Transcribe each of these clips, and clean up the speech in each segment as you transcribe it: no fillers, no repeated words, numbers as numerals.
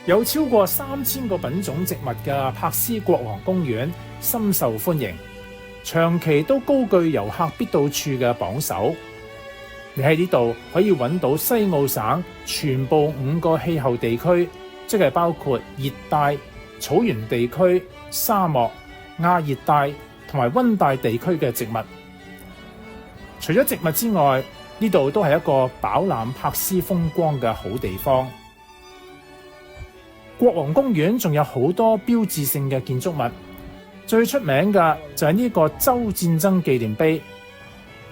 有超過3000個品種植物嘅柏斯國王公園深受歡迎，長期都高居遊客必到處嘅榜首。你喺呢度可以揾到西澳省全部5個氣候地區，即係包括熱帶、草原地區、沙漠、亞熱帶同埋溫帶地區嘅植物。除咗植物之外，呢度都係一個飽覽柏斯風光嘅好地方。國王公園仲有好多標誌性嘅建築物，最出名嘅就係呢個州戰爭紀念碑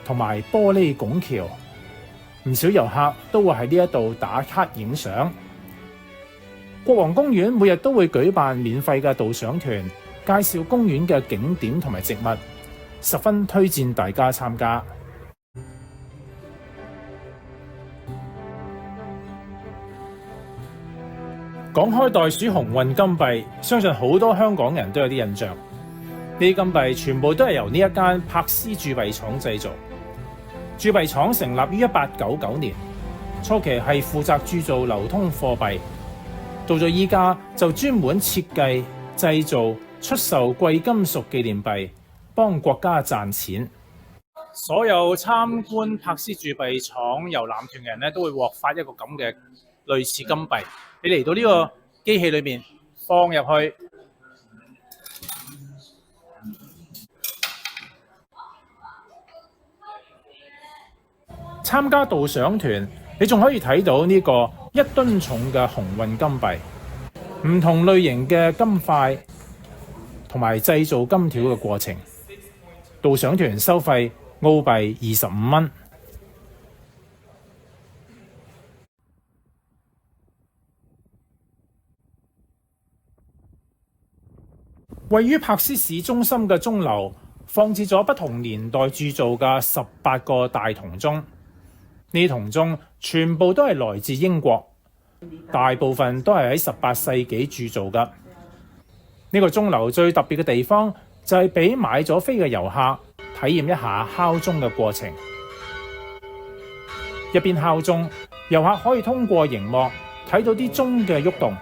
同埋玻璃拱橋。唔少遊客都會喺呢一度打卡影相。國王公園每日都會舉辦免費嘅導賞團，介紹公園嘅景點同埋植物，十分推薦大家參加。講開袋鼠鴻運金幣，相信好多香港人都有啲印象。呢啲金幣全部都係由呢一間柏斯鑄幣廠製造。鑄幣廠成立於1899年，初期係負責鑄造流通貨幣，到咗依家就專門設計、製造、出售貴金屬紀念幣，幫國家賺錢。所有參觀柏斯鑄幣廠遊覽團嘅人咧，都會獲發一個咁嘅類似金幣。你嚟到呢個機器裏面放入去，參加導賞團，你仲可以睇到呢個1噸重嘅鴻運金幣，唔同類型嘅金塊同埋製造金條嘅過程。導賞團收費澳幣25蚊。位於柏斯市中心嘅鐘樓放置咗不同年代鑄造嘅18個大銅鐘，呢啲銅鐘全部都係來自英國，大部分都係喺18世紀鑄造嘅。呢個鐘樓最特別嘅地方就係俾買咗飛嘅遊客體驗一下敲鐘嘅過程。一邊敲鐘，遊客可以通過熒幕睇到啲鐘嘅喐動。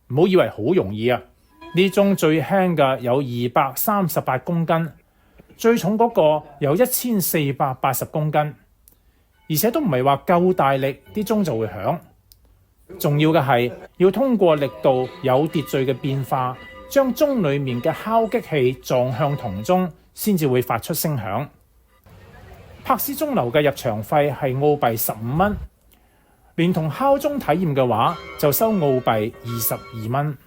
唔好以為好容易啊！呢鐘最輕嘅有238公斤，最重嗰個有1480公斤，而且都唔係話夠大力，啲鐘就會響。重要嘅係要通過力度有秩序嘅變化，將鐘裡面嘅敲擊器撞向銅鐘，先至會發出聲響。柏斯鐘樓嘅入場費係澳幣15蚊，連同敲鐘體驗嘅話，就收澳幣22蚊。